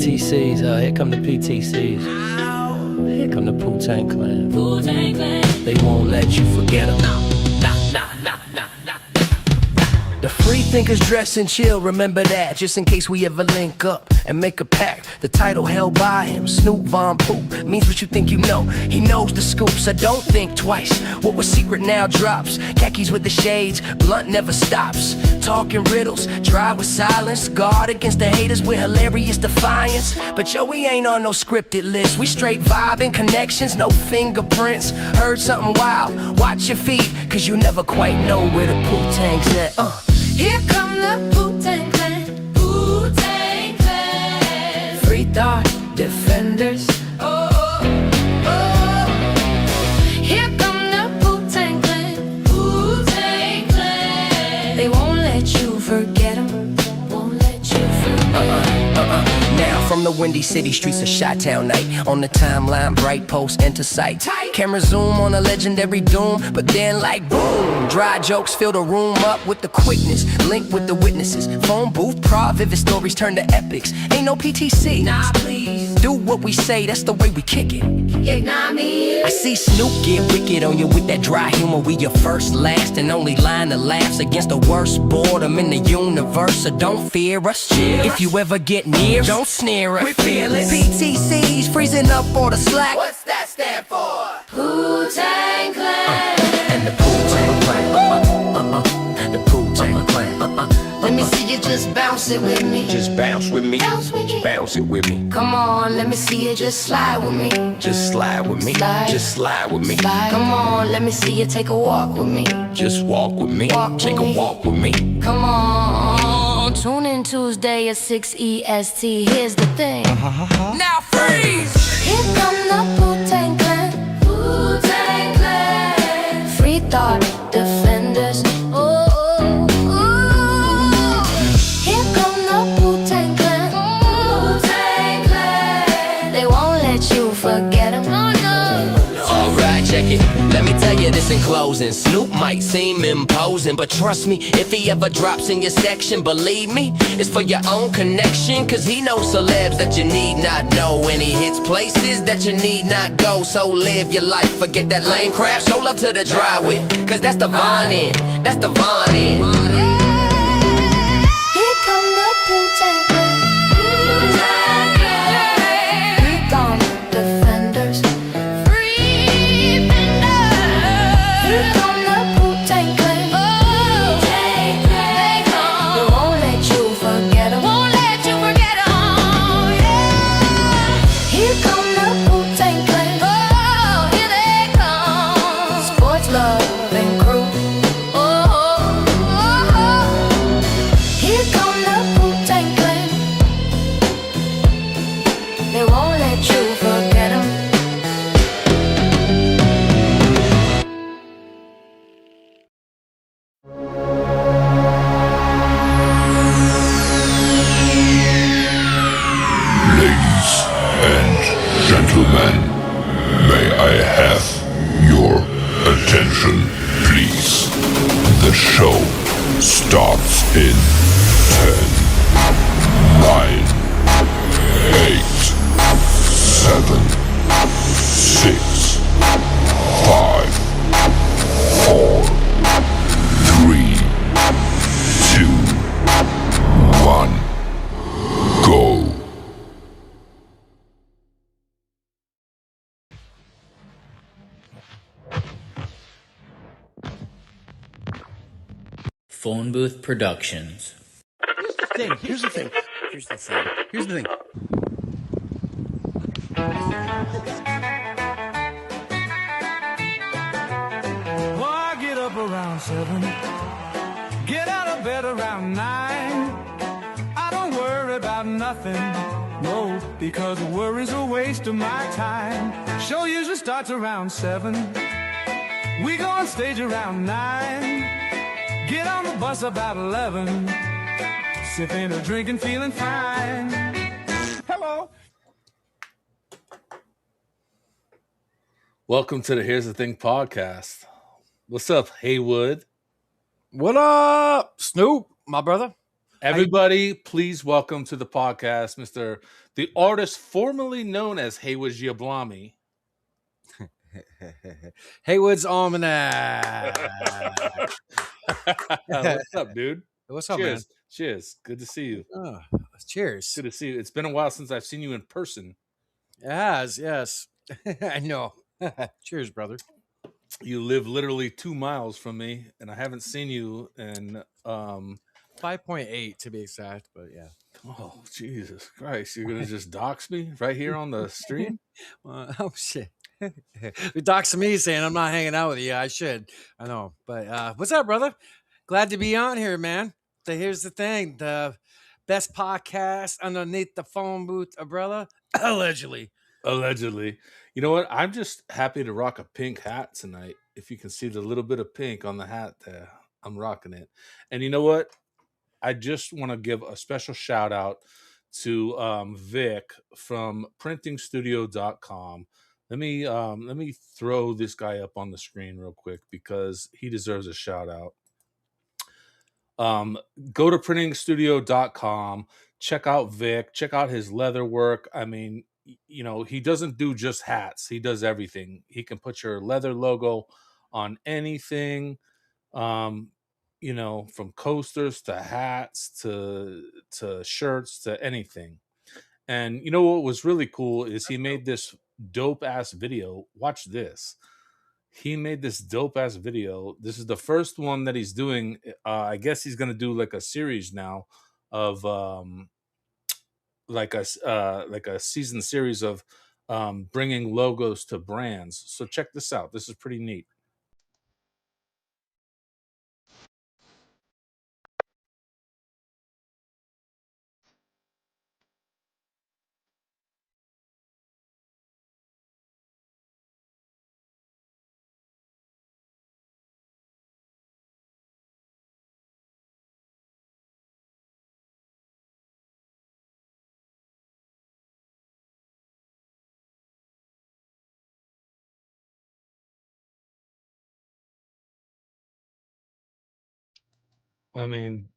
PTCs, here come the PTCs. Here come the Wu-Tang Clan. They won't let you forget them. The free thinkers dress and chill, remember that, just in case we ever link up and make a pact. The title held by him, Snoop Von Poop, means what you think you know. He knows the scoop, so don't think twice. What was secret now drops. Khakis with the shades, blunt never stops. Talking riddles, drive with silence. Guard against the haters with hilarious defiance. But yo, we ain't on no scripted list. We straight vibing, connections, no fingerprints. Heard something wild, watch your feet, cause you never quite know where the Wu-Tang's at. Here come the Wu-Tang Clan. Wu-Tang Clan. Free thought defenders. Oh, oh, oh. Here come the Wu-Tang Clan. Wu-Tang Clan. They won't let you forget them. Won't let you forget. Now from the windy city streets of Chi-Town night, on the timeline, bright posts enter sight. Camera zoom on a legendary doom, but then like boom, dry jokes fill the room up with the quickness, linked with the witnesses. Phone booth, prod, vivid stories turn to epics. Ain't no PTC. Nah, please. Do what we say, that's the way we kick it. Ignore me. I see Snoop get wicked on you with that dry humor. We your first, last, and only line of laughs against the worst boredom in the universe. So don't fear us. If you ever get near, don't sneer us. We feel it. PTCs freezing up all the slack. What's that stand for? Wu-Tang Clan. And the Wu-Tang Clan. The Wu-Tang Clan. Let me see you just bounce it with me. Just bounce with me. Bounce with me. Bounce it with me. Come on, let me see you just slide with me. Just slide with me. Slide. Just slide with me. Slide. Come on, let me see you take a walk with me. Just walk with me. Walk Take with a me. walk with me. Come on, tune in Tuesday at 6 EST. Here's the thing. Now freeze! Here come the Wu-Tang Clan. Wu-Tang Clan. Free thought defenders. Oh, oh, oh. Here come the Wu-Tang Clan. Wu-Tang Clan. They won't let you forget them. Oh, no. Alright, check it. Let me tell you this in closing. Snoop might seem imposing, but trust me, if he ever drops in your section, believe me, it's for your own connection. Cause he knows celebs that you need not know, and he hits places that you need not go. So live your life, forget that lame crap. Show love to the dry wit, cause that's the Von end. That's the Von end. Here come the Wu-Tang Clan. Wu-Tang Clan. Free thought defenders. Free defenders. Here come the Wu-Tang Clan. Wu-Tang Clan. They won't let you forget them. Won't let you forget them. Yeah. Here come the Wu-Tang Clan. Oh, here they come. Sports love and crew. Oh, oh, oh, oh. Here come the Wu-Tang Clan. They won't let you forget them. Ladies and gentlemen, may I have your attention, please? The show starts in 10, 9, 8, 7, 6, 5, 4, 3, 2, 1, go. Phone Booth Productions. Here's the thing. Well, I get up around 7, get out of bed around 9. I don't worry about nothing, no, because worry's a waste of my time. Show usually starts around 7, we go on stage around 9. Get on the bus about 11, sipping a drink and feeling fine. Hello. Welcome to the Here's the Thing podcast. What's up, Heywood? What up, Snoop, my brother? Everybody, please welcome to the podcast, Mr. the artist formerly known as Heywood Giablami. Heywood's Almanac. What's up, dude? What's up, Cheers. Cheers. Good to see you. man? Cheers. Good to see you. It's been a while since I've seen you in person. Yes. I know. Cheers, brother. You live literally 2 miles from me, and I haven't seen you in 5.8 to be exact, but yeah. oh Jesus Christ. You're gonna just dox me right here on the stream? Oh shit. You doxing me saying I'm not hanging out with you. I should. I know. But what's up, brother? Glad to be on here, man. Here's the thing. The best podcast underneath the phone booth umbrella. Allegedly. Allegedly. You know what? I'm just happy to rock a pink hat tonight. If you can see the little bit of pink on the hat there, I'm rocking it. And you know what? I just want to give a special shout out to Vic from printingstudio.com. Let me throw this guy up on the screen real quick because he deserves a shout out. Go to printingstudio.com, check out Vic, check out his leather work. I mean, you know, he doesn't do just hats, he does everything. He can put your leather logo on anything, you know, from coasters to hats to shirts to anything. And you know what was really cool is he made this dope ass video. Watch this. He made this dope ass video. This is the first one that he's doing. I guess he's gonna do like a series now of like a season series of bringing logos to brands. So check this out. This is pretty neat. I mean,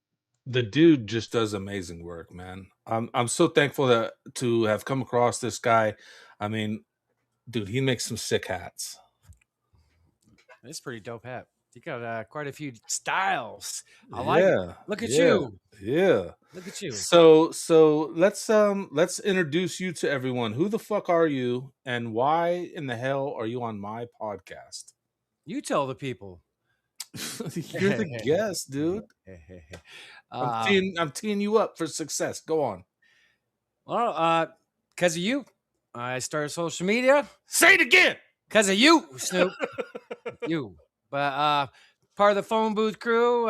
the dude just does amazing work, man. I'm so thankful to have come across this guy. I mean, dude, he makes some sick hats. It's pretty dope hat. You got quite a few styles. I like it. Yeah. Look at Yeah. you. Yeah. Look at you. So let's introduce you to everyone. Who the fuck are you and why in the hell are you on my podcast? You tell the people. You're the guest, dude. I'm teeing you up for success. Go on. Well, because of you, I started social media. Say it again. Because of you, Snoop. You. But part of the phone booth crew,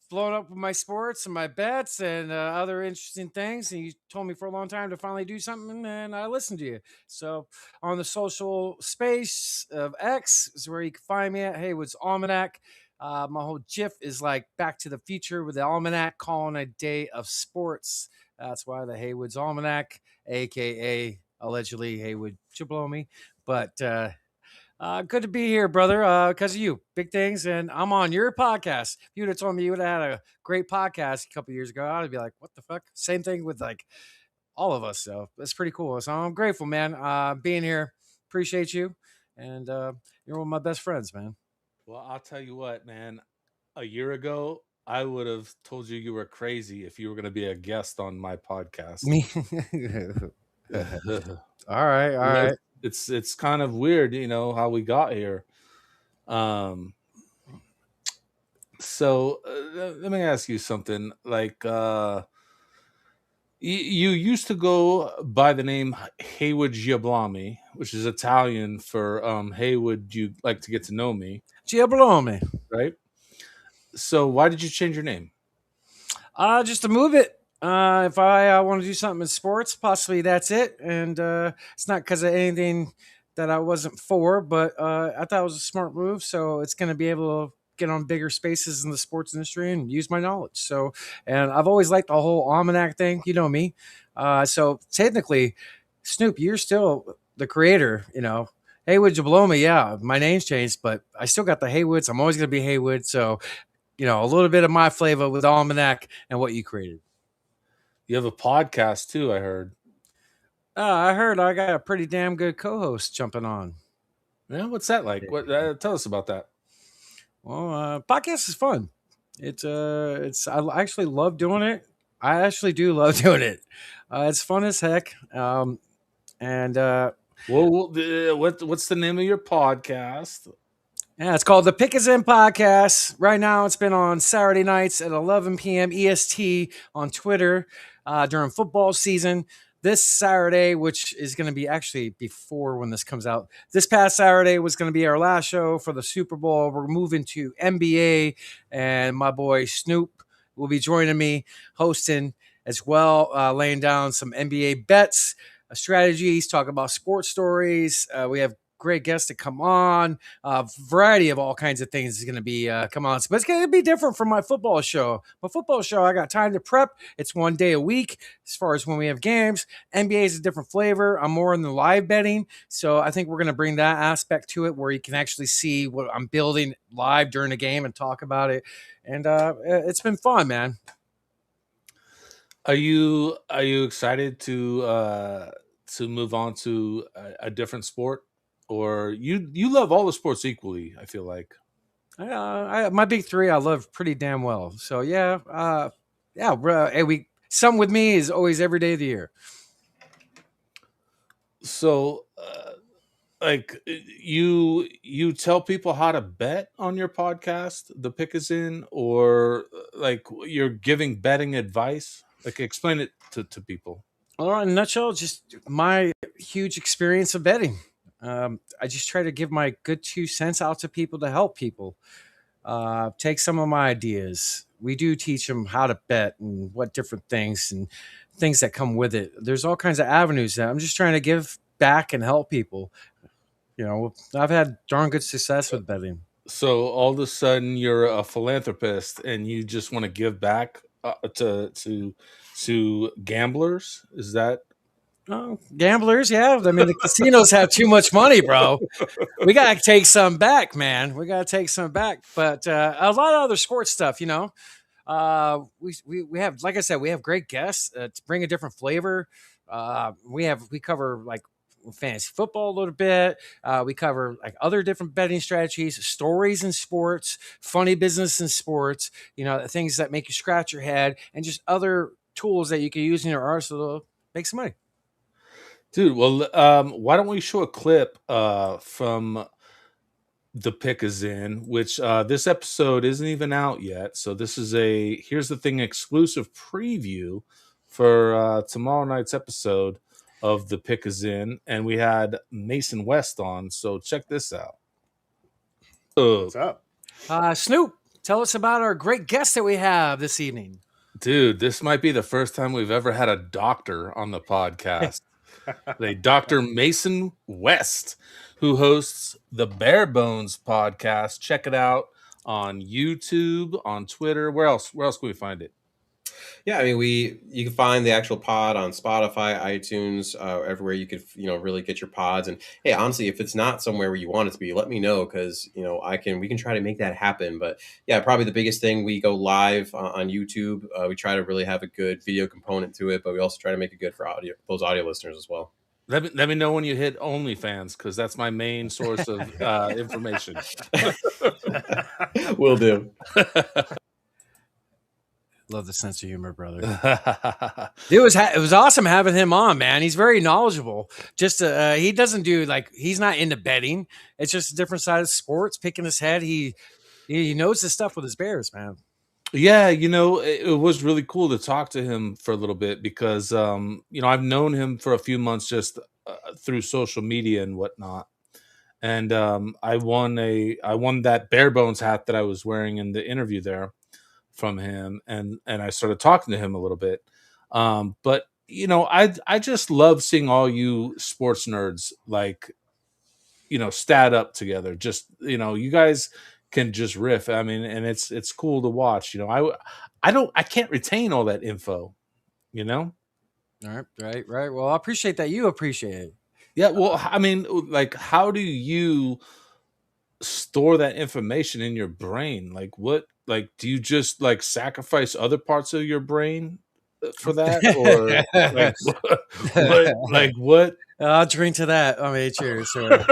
blowing up with my sports and my bets and other interesting things. And you told me for a long time to finally do something, and I listened to you. So on the social space of X is where you can find me at Heywood's Almanac. My whole GIF is like Back to the Future with the Almanac calling a day of sports. That's why the Heywood's Almanac, aka allegedly Heywood Giablami. But good to be here, brother, because of you. Big things, and I'm on your podcast. If you would have told me you would have had a great podcast a couple years ago, I'd be like, what the fuck? Same thing with like all of us. So that's pretty cool. So I'm grateful, man, being here. Appreciate you. And you're one of my best friends, man. Well, I'll tell you what, man. A year ago, I would have told you were crazy if you were going to be a guest on my podcast. Me. All right. It's kind of weird, you know, how we got here. So let me ask you something. Like, you used to go by the name Heywood Giablami, which is Italian for Heywood. You'd like to get to know me, Giablami. right? So why did you change your name? Just to move it. If I want to do something in sports, possibly that's it. And it's not because of anything that I wasn't for, but I thought it was a smart move. So it's going to be able to get on bigger spaces in the sports industry and use my knowledge. So, and I've always liked the whole almanac thing. You know me. So technically, Snoop, you're still the creator, you know. Heywood Giablami, yeah, my name's changed, but I still got the Heywoods. I'm always going to be Heywood. So, you know, a little bit of my flavor with Almanac and what you created. You have a podcast too, I heard. I heard I got a pretty damn good co-host jumping on. Yeah, what's that like? What? Tell us about that. Well, podcast is fun. It's I actually love doing it. I actually do love doing it. It's fun as heck. And What's the name of your podcast? Yeah, it's called the Pick Is In Podcast. Right now, it's been on Saturday nights at 11 p.m. EST on Twitter during football season. This Saturday, which is going to be actually before when this comes out, this past Saturday was going to be our last show for the Super Bowl. We're moving to NBA, and my boy Snoop will be joining me hosting as well, laying down some NBA bets, strategies, talking about sports stories. We have great guests to come on. A variety of all kinds of things is going to be come on, but it's going to be different from my football show. My football show, I got time to prep. It's one day a week as far as when we have games. NBA is a different flavor. I'm more in the live betting, so I think we're going to bring that aspect to it where you can actually see what I'm building live during the game and talk about it. And it's been fun, man. Are you excited to move on to a different sport, or you love all the sports equally? I feel like. My big three I love pretty damn well. So yeah, Hey, some with me is always every day of the year. So, like you tell people how to bet on your podcast, The Pick Is In, or like you're giving betting advice. Like, explain it to people. Well, in a nutshell, just my huge experience of betting. I just try to give my good 2 cents out to people to help people. Take some of my ideas. We do teach them how to bet and what different things and things that come with it. There's all kinds of avenues that I'm just trying to give back and help people. I've had darn good success with betting. So all of a sudden, you're a philanthropist and you just want to give back to gamblers. Is that? Oh, gamblers, yeah. I mean, the casinos have too much money, bro. We gotta take some back, man. We gotta take some back. But a lot of other sports stuff, we have, like I said, we have great guests to bring a different flavor. We cover like fantasy football a little bit. We cover like other different betting strategies, stories in sports, funny business in sports. Things that make you scratch your head, and just other tools that you can use in your arsenal to make some money. Dude, well, why don't we show a clip from The Pick Is In, which this episode isn't even out yet. So this is a Here's the Thing exclusive preview for tomorrow night's episode of The Pick Is In. And we had Mason West on. So check this out. What's up? Snoop, tell us about our great guest that we have this evening. Dude, this might be the first time we've ever had a doctor on the podcast. Dr. Mason West, who hosts the Bare Bones podcast. Check it out on YouTube, on Twitter. Where else? Where else can we find it? Yeah, I mean, you can find the actual pod on Spotify, iTunes, everywhere you could, really get your pods. And hey, honestly, if it's not somewhere where you want it to be, let me know because we can try to make that happen. But yeah, probably the biggest thing, we go live on YouTube. We try to really have a good video component to it, but we also try to make it good for those audio listeners as well. Let me know when you hit OnlyFans because that's my main source of information. Will do. Love the sense of humor, brother. It was awesome having him on, man. He's very knowledgeable. Just he doesn't do he's not into betting. It's just a different side of sports. Picking his head, he knows his stuff with his Bears, man. Yeah, it was really cool to talk to him for a little bit because I've known him for a few months just through social media and whatnot. And I won that Bare Bones hat that I was wearing in the interview there from him, and I started talking to him a little bit. But I just love seeing all you sports nerds stat up together. Just you guys can just riff. I mean, and it's cool to watch. I can't retain all that info. All right. Well, I appreciate that. You appreciate it. Yeah. Well, I mean, how do you store that information in your brain? Do you just sacrifice other parts of your brain for that, or like what? I'll drink to that. I mean, cheers, sir.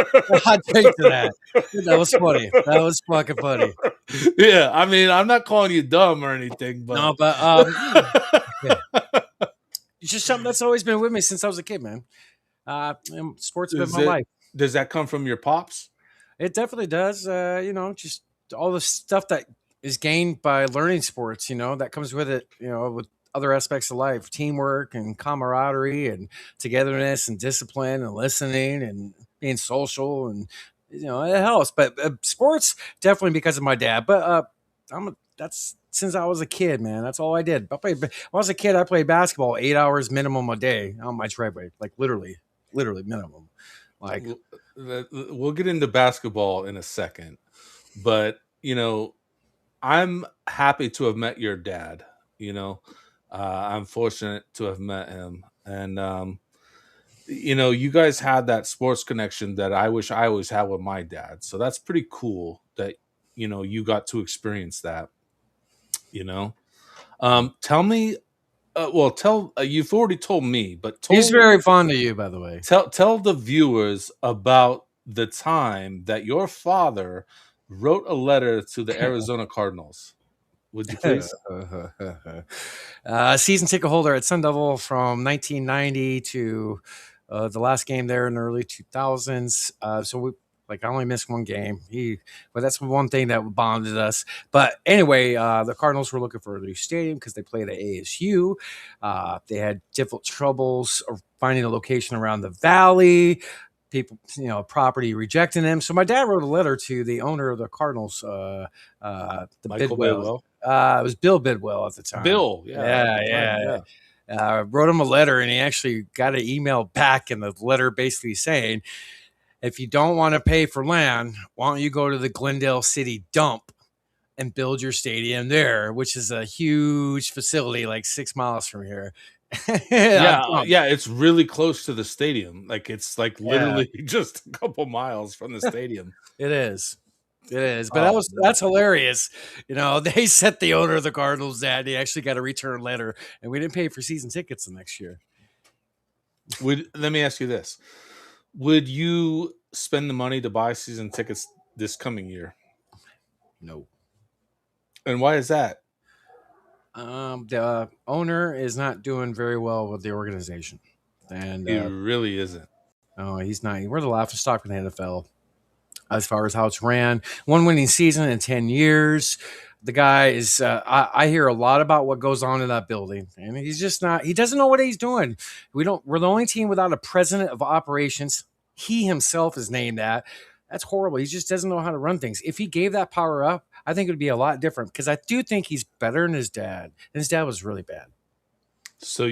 I'll drink to that. That was funny. That was fucking funny. Yeah, I mean, I'm not calling you dumb or anything, but No, but yeah. It's just something that's always been with me since I was a kid, man. Sports has been my life. Does that come from your pops? It definitely does. Just all the stuff that is gained by learning sports, that comes with it, with other aspects of life, teamwork and camaraderie and togetherness and discipline and listening and being social and, it helps. But sports, definitely because of my dad. But that's since I was a kid, man. That's all I did. When I was a kid, I played basketball 8 hours minimum a day on my driveway, like literally minimum. Like, we'll get into basketball in a second, but I'm happy to have met your dad. I'm fortunate to have met him, and you guys had that sports connection that I wish I always had with my dad. So that's pretty cool that you got to experience that. Tell me. You've already told me, but he's very fond of you, by the way. Tell the viewers about the time that your father wrote a letter to the Arizona Cardinals. Would you please? Season ticket holder at Sun Devil from 1990 to the last game there in the early 2000s. I only missed one game. But that's one thing that bonded us. But anyway, the Cardinals were looking for a new stadium because they played at ASU. They had difficult troubles finding a location around the valley. People, property rejecting them. So my dad wrote a letter to the owner of the Cardinals, the Michael Bidwell. It was Bill Bidwell at the time. Bill, yeah. Wrote him a letter, and he actually got an email back, and the letter basically saying, if you don't want to pay for land, why don't you go to the Glendale City dump and build your stadium there, which is a huge facility, like 6 miles from here. Yeah, it's really close to the stadium. Like it's like literally just a couple miles from the stadium. It is. But that's hilarious. They sent the owner of the Cardinals that he actually got a return letter, and we didn't pay for season tickets the next year. Let me ask you this. Would you spend the money to buy season tickets this coming year? No. And why is that? The owner is not doing very well with the organization. And he really isn't. No, he's not. We're the laughing stock in the NFL as far as how it's ran. One winning season in 10 years. The guy is, I hear a lot about what goes on in that building, and he's just not, he doesn't know what he's doing. We're the only team without a president of operations. He himself is named that. That's horrible. He just doesn't know how to run things. If he gave that power up, I think it would be a lot different, because I do think he's better than his dad. And his dad was really bad. So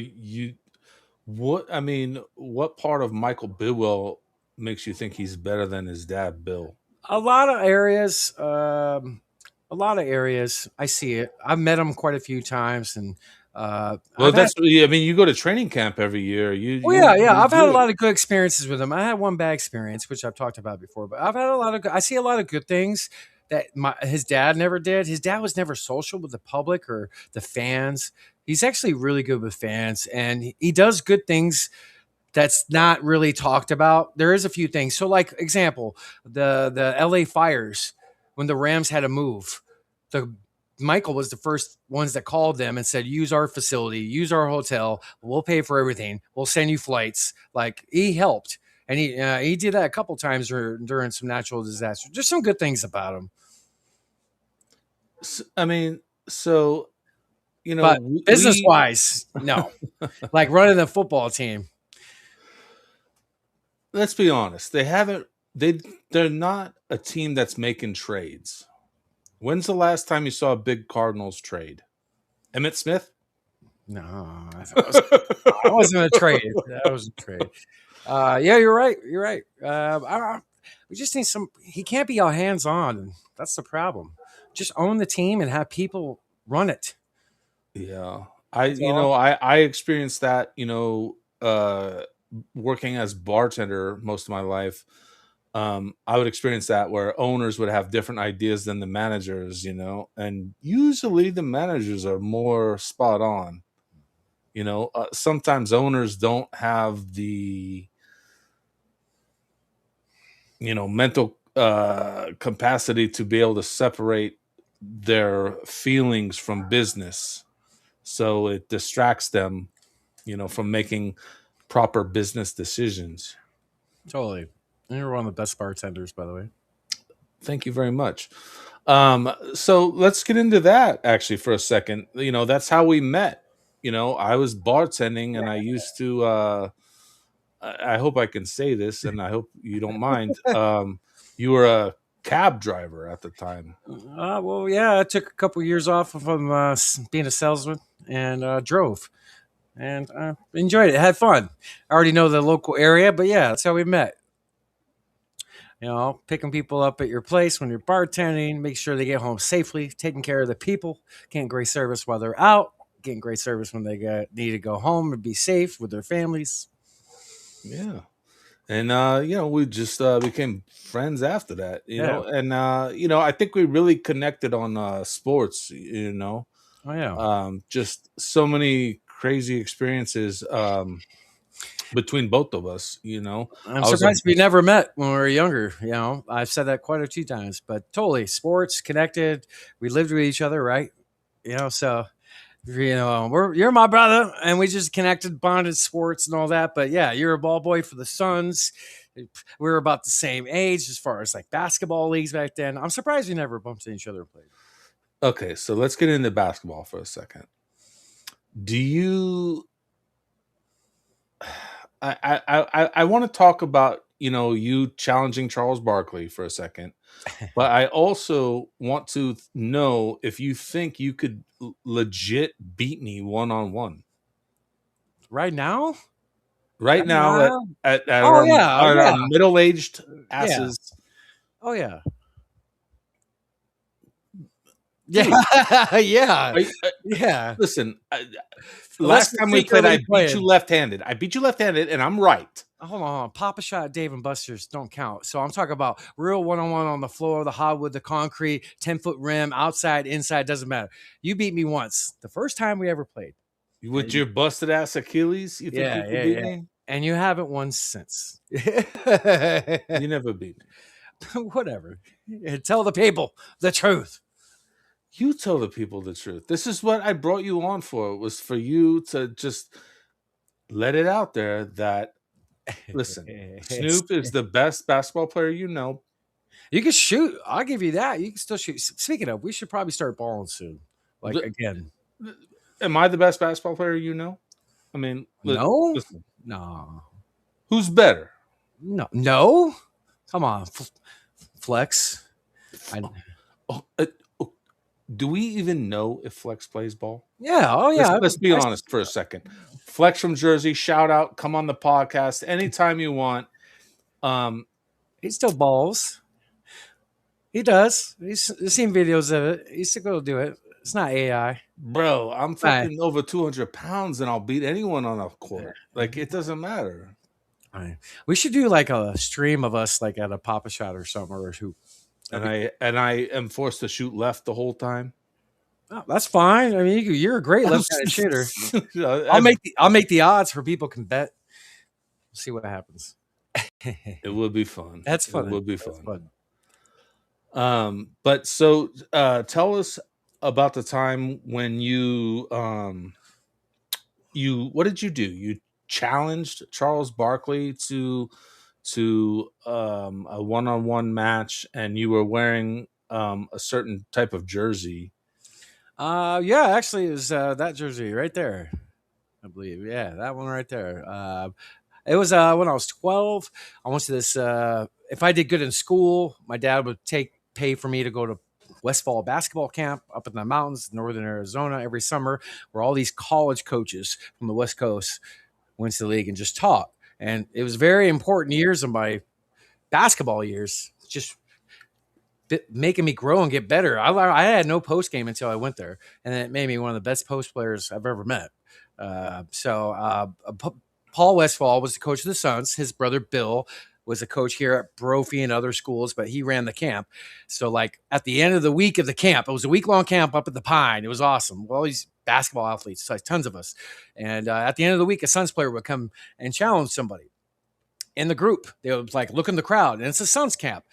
what part of Michael Bidwell makes you think he's better than his dad, Bill? A lot of areas. I see it. I've met him quite a few times, and you go to training camp every year. I've had a lot of good experiences with him. I had one bad experience, which I've talked about before, but I've had I see a lot of good things that his dad never did. His dad was never social with the public or the fans. He's actually really good with fans, and he does good things that's not really talked about. There is a few things. So, like, example, the LA Fires, when the Rams had to move, Michael was the first ones that called them and said, use our facility, use our hotel. We'll pay for everything. We'll send you flights. Like, he helped. And he did that a couple times during some natural disasters. Just some good things about him. But business-wise, no. Like running the football team. Let's be honest. They're not a team that's making trades. When's the last time you saw a big Cardinals trade? Emmitt Smith? No, that wasn't a trade. That was a trade. Yeah, you're right. We just need he can't be all hands-on. That's the problem. Just own the team and have people run it. Yeah. I experienced that, working as bartender most of my life. I would experience that where owners would have different ideas than the managers, and usually the managers are more spot on. Sometimes owners don't have the mental capacity to be able to separate their feelings from business, so it distracts them from making proper business decisions. Totally. And you're one of the best bartenders, by the way. Thank you very much. So let's get into that actually for a second. That's how we met. I was bartending and I used to I hope I can say this and I hope you don't mind. You were a cab driver at the time. Well, yeah, I took a couple years off from being a salesman and drove. And enjoyed it. Had fun. I already know the local area, but yeah, that's how we met. Picking people up at your place when you're bartending, make sure they get home safely, taking care of the people, getting great service while they're out, getting great service when they need to go home and be safe with their families. Yeah. And we just became friends after that, and I think we really connected on sports, Oh yeah. just so many crazy experiences between both of us. I'm I was a surprised we never met when we were younger. I've said that quite a few times, but totally sports connected. We lived with each other, right? So you're my brother, and we just connected, bonded, sports and all that. But yeah, you're a ball boy for the Suns. We were about the same age as far as like basketball leagues back then. I'm surprised we never bumped into each other and played. Okay, so let's get into basketball for a second. Do you? I want to talk about you challenging Charles Barkley for a second, but I also want to know if you think you could legit beat me 1-on-1 Right now? right now at Oh yeah, our yeah, middle-aged yeah. asses. Oh yeah. Dude, Yeah, yeah, are you- yeah. listen, Let's last time we think played, of I you beat playing. you left-handed. And I'm right. Hold on. Papa shot, Dave and Buster's don't count. So I'm talking about real one-on-one on the floor, the hardwood, the concrete, 10-foot rim, outside, inside, doesn't matter. You beat me once. The first time we ever played. With your busted ass Achilles, you think you could beat me? And you haven't won since. You never beat me. Whatever. Tell the people the truth. You tell the people the truth. This is what I brought you on for. It was for you to just let it out there that, listen, Snoop is the best basketball player you know. You can shoot. I'll give you that. You can still shoot. Speaking of, we should probably start balling soon. Like Li- again. Am I the best basketball player you know? I mean, No? listen, No. who's better? No. No? Come on. Flex. Oh, do we even know if Flex plays ball? Yeah. Oh, yeah. Let's be honest for a second. Flex from Jersey, shout out, come on the podcast anytime you want. He still balls. He does. He's seen videos of it. He still go do it. It's not AI. Bro, I'm fucking over 200 pounds and I'll beat anyone on a court. Like, it doesn't matter. Right. We should do like a stream of us like at a Papa Shot or something or a hoop. And I am forced to shoot left the whole time. Oh, that's fine. I mean, you're a great left-handed shooter. I'll I'll make the odds for people can bet. See what happens. It would be fun. That's fun. It would be That's fun. But so tell us about the time when you what did you do? You challenged Charles Barkley to a one-on-one match, and you were wearing a certain type of jersey. Yeah, actually, it was that jersey right there, I believe. Yeah, that one right there. It was when I was 12. I went to this. If I did good in school, my dad would pay for me to go to Westfall basketball camp up in the mountains, northern Arizona, every summer, where all these college coaches from the West Coast went to the league and just taught. And it was very important years of my basketball years, just making me grow and get better. I had no post game until I went there, and it made me one of the best post players I've ever met. Paul Westfall was the coach of the Suns. His brother Bill was a coach here at Brophy and other schools, but he ran the camp. So like at the end of the week of the camp, it was a week-long camp up at the Pine. It was awesome. Well, these basketball athletes, like tons of us. And at the end of the week, a Suns player would come and challenge somebody in the group. They would like look in the crowd, and it's a Suns camp.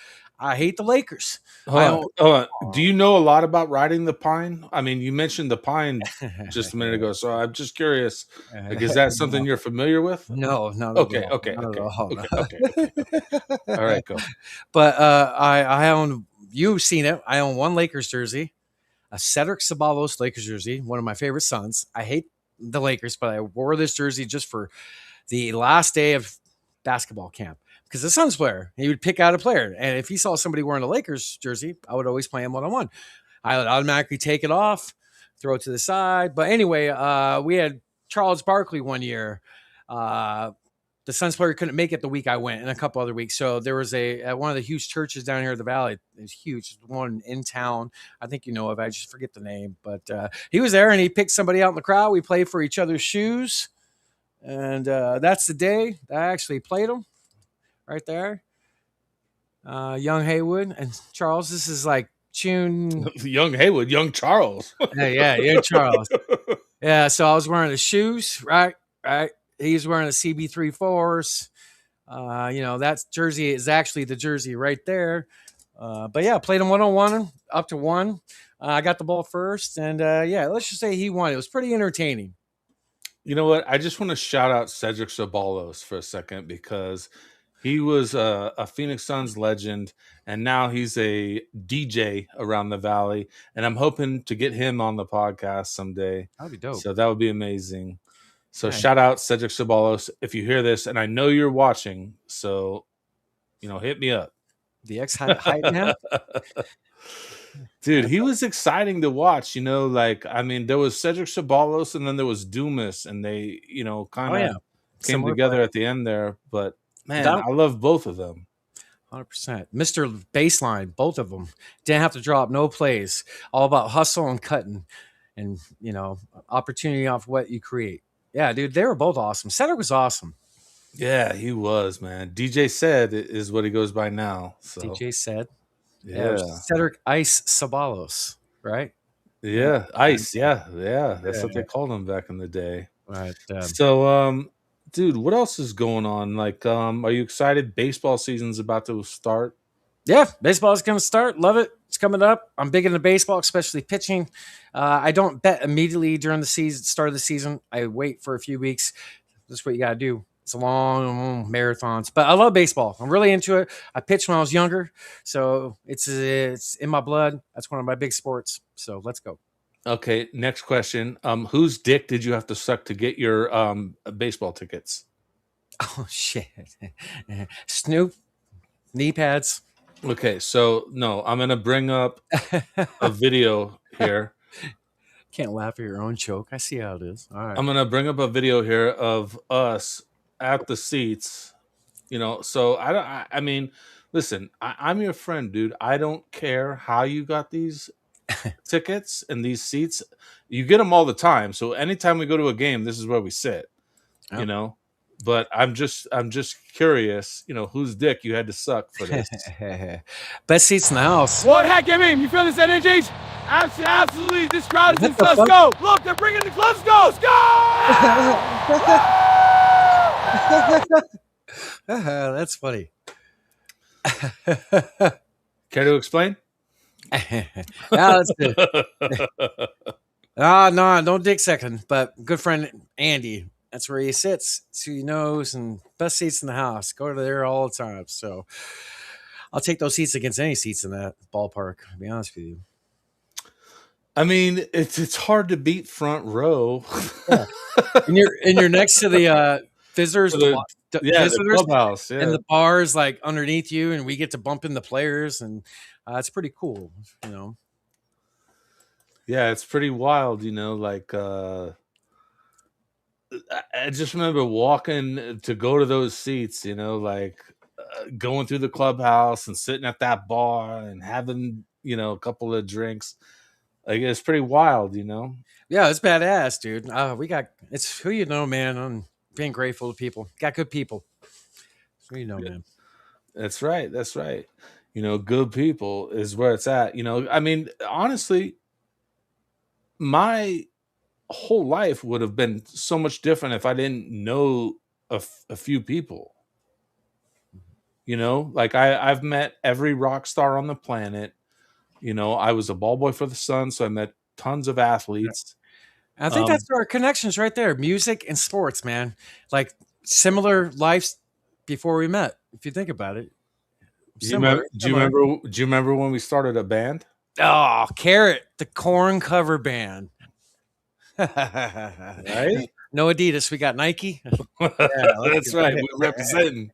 I hate the Lakers. Hold on. Do you know a lot about riding the Pine? I mean, you mentioned the Pine just a minute ago, so I'm just curious. Like, is that something you're familiar with? No, not Okay, at all. okay, Not okay, at all. okay. All right, go. But I own. You've seen it. I own one Lakers jersey, a Cedric Ceballos Lakers jersey, one of my favorite Suns. I hate the Lakers, but I wore this jersey just for the last day of basketball camp because the Suns player, he would pick out a player. And if he saw somebody wearing a Lakers jersey, I would always play him one-on-one. I would automatically take it off, throw it to the side. But anyway, we had Charles Barkley one year. The Suns player couldn't make it the week I went and a couple other weeks. So there was at one of the huge churches down here in the valley. It was huge. One in town. I think you know of. I just forget the name. But he was there and he picked somebody out in the crowd. We played for each other's shoes. And that's the day I actually played them right there. Young Heywood and Charles. This is like June. Young Heywood, young Charles. yeah, young Charles. Yeah, so I was wearing the shoes, right? He's wearing the CB34s. That jersey is actually the jersey right there. But yeah, played him one-on-one, up to one. I got the ball first. And let's just say he won. It was pretty entertaining. You know what? I just want to shout out Cedric Ceballos for a second because he was a Phoenix Suns legend, and now he's a DJ around the valley. And I'm hoping to get him on the podcast someday. That'd be dope. So that would be amazing. So shout out Cedric Ceballos if you hear this, and I know you're watching. So, hit me up. The ex-hype man? Dude, he was exciting to watch. There was Cedric Ceballos and then there was Dumas, and they, kind of came together at the end there. But man, I love both of them. 100%. Mr. Baseline, both of them. Didn't have to drop no plays. All about hustle and cutting and, opportunity off what you create. Yeah, dude, they were both awesome. Cedric was awesome. Yeah, he was, man. DJ Said is what he goes by now. So. DJ Said. Yeah. Cedric Ice Ceballos, right? Yeah, Ice. Yeah. That's what they called him back in the day. Right. So, dude, what else is going on? Like, are you excited? Baseball season's about to start. Yeah, baseball is going to start. Love it. It's coming up. I'm big into baseball, especially pitching. I don't bet immediately during the start of the season. I wait for a few weeks. That's what you got to do. It's long marathons, but I love baseball. I'm really into it. I pitched when I was younger, so it's in my blood. That's one of my big sports. So let's go. Okay, next question. Whose dick did you have to suck to get your baseball tickets? Oh shit, Snoop, knee pads. Okay, so no, I'm gonna bring up a video here. Can't laugh at your own joke. I see how it is. All right, I'm gonna bring up a video here of us at the seats. So I mean, listen, I'm your friend, dude. I don't care how you got these tickets and these seats. You get them all the time. So anytime we go to a game, this is where we sit. Oh. But I'm just curious, whose dick you had to suck for this. Best seats in the house. What the heck, I mean, you feel this energy? Absolutely, this crowd is let's go. Look, they're bringing the let's go. That's funny. Care to explain? That's good. No, don't dick second. But good friend Andy, that's where he sits. It's who he knows, and best seats in the house. Go to there all the time. So I'll take those seats against any seats in that ballpark, to be honest with you. I mean, it's hard to beat front row. Yeah. and you're next to the visitors, the clubhouse, and the bars like underneath you, and we get to bump in the players, and it's pretty cool, Yeah, it's pretty wild, like I just remember walking to go to those seats, going through the clubhouse and sitting at that bar and having, a couple of drinks. Like, it's pretty wild, Yeah, it's badass, dude. It's who you know, man. I'm being grateful to people. Got good people. Who you know, man. That's right. That's right. Good people is where it's at. I mean, honestly, my whole life would have been so much different if I didn't know a few people. Like I've met every rock star on the planet. I was a ball boy for the Sun, so I met tons of athletes. I think Um, that's our connections right there. Music and sports, man. Like similar lives before we met. If you think about it, similar, do you similar. remember? Do you remember when we started a band? Oh, Carrot, the Corn cover band. Right? No Adidas, we got Nike. Yeah, That's right. We're representing.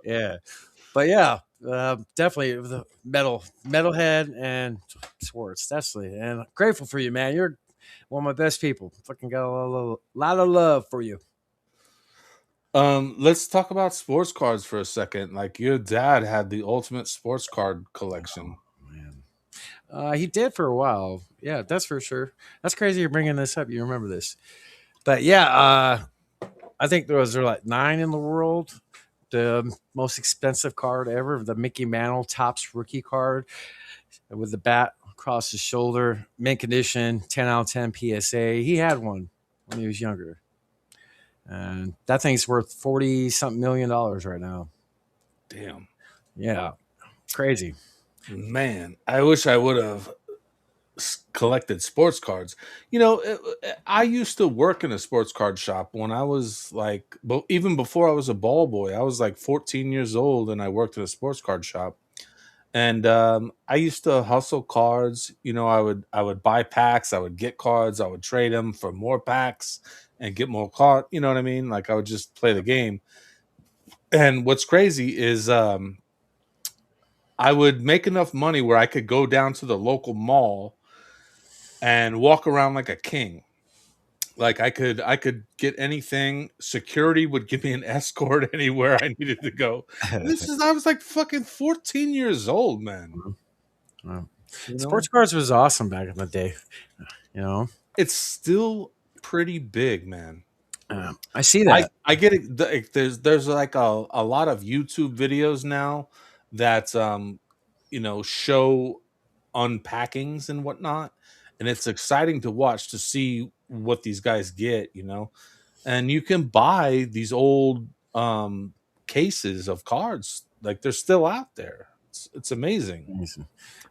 yeah, but yeah, definitely the metalhead and sports. Definitely, and grateful for you, man. You're one of my best people. Fucking got lot of love for you. Let's talk about sports cards for a second. Like your dad had the ultimate sports card collection. Man. He did for a while. Yeah, that's for sure. That's crazy you're bringing this up. You remember this. But yeah, I think there are like 9 in the world. The most expensive card ever, the Mickey Mantle Topps rookie card with the bat across his shoulder, mint condition, 10 out of 10 PSA. He had one when he was younger. And that thing's worth 40 something $million right now. Damn. Yeah. Crazy. Man, I wish I would have collected sports cards. I used to work in a sports card shop when I was like, even before I was a ball boy. I was like 14 years old and I worked in a sports card shop. And I used to hustle cards. I would buy packs, I would get cards, I would trade them for more packs and get more card. You know what I mean? Like I would just play the game. And what's crazy is I would make enough money where I could go down to the local mall and walk around like a king. Like I could get anything. Security would give me an escort anywhere I needed to go. I was like fucking 14 years old, man. Wow. You know? Sports cards was awesome back in the day. You know, It's still pretty big, man. I see that. I get it. There's like a lot of YouTube videos now that show unpackings and whatnot, and it's exciting to watch to see what these guys get. And you can buy these old cases of cards, like they're still out there. It's amazing.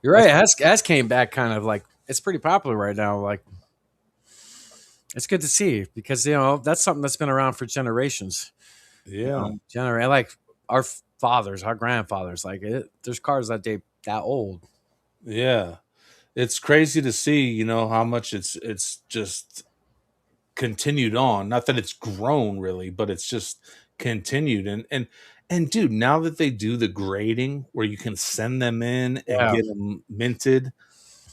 You're right. As came back kind of like it's pretty popular right now. Like it's good to see because that's something that's been around for generations. Yeah. Like our fathers, our grandfathers, like there's cars that old. Yeah. It's crazy to see, how much it's just continued on. Not that it's grown really, but it's just continued. And dude, now that they do the grading where you can send them in and get them minted,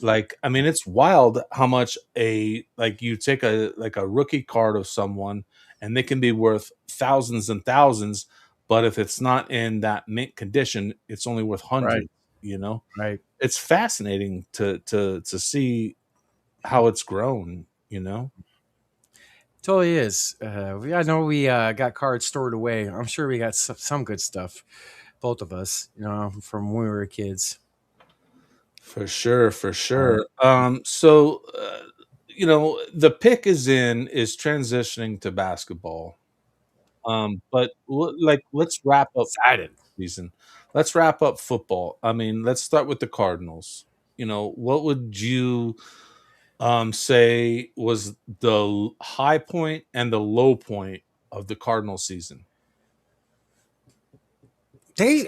like I mean, it's wild how much you take a rookie card of someone and they can be worth thousands and thousands, but if it's not in that mint condition, it's only worth hundreds. Right. It's fascinating to see how it's grown. Totally is. I know we got cards stored away. I'm sure we got some good stuff, both of us, from when we were kids. For sure, for sure. So the pick is transitioning to basketball. But let's wrap up Excited. season. Let's wrap up football. I mean, let's start with the Cardinals. What would you say was the high point and the low point of the Cardinal season? They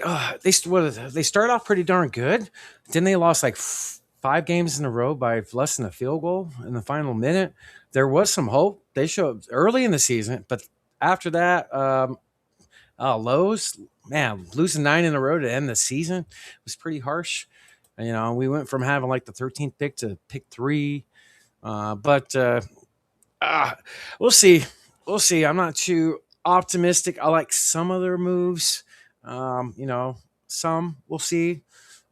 started off pretty darn good. Then they lost like 5 games in a row by less than a field goal in the final minute. There was some hope. They showed early in the season, but after that, lows, man, losing 9 in a row to end the season was pretty harsh. And, we went from having like the 13th pick to pick 3. But we'll see. We'll see. I'm not too optimistic. I like some of their moves. Some we'll see.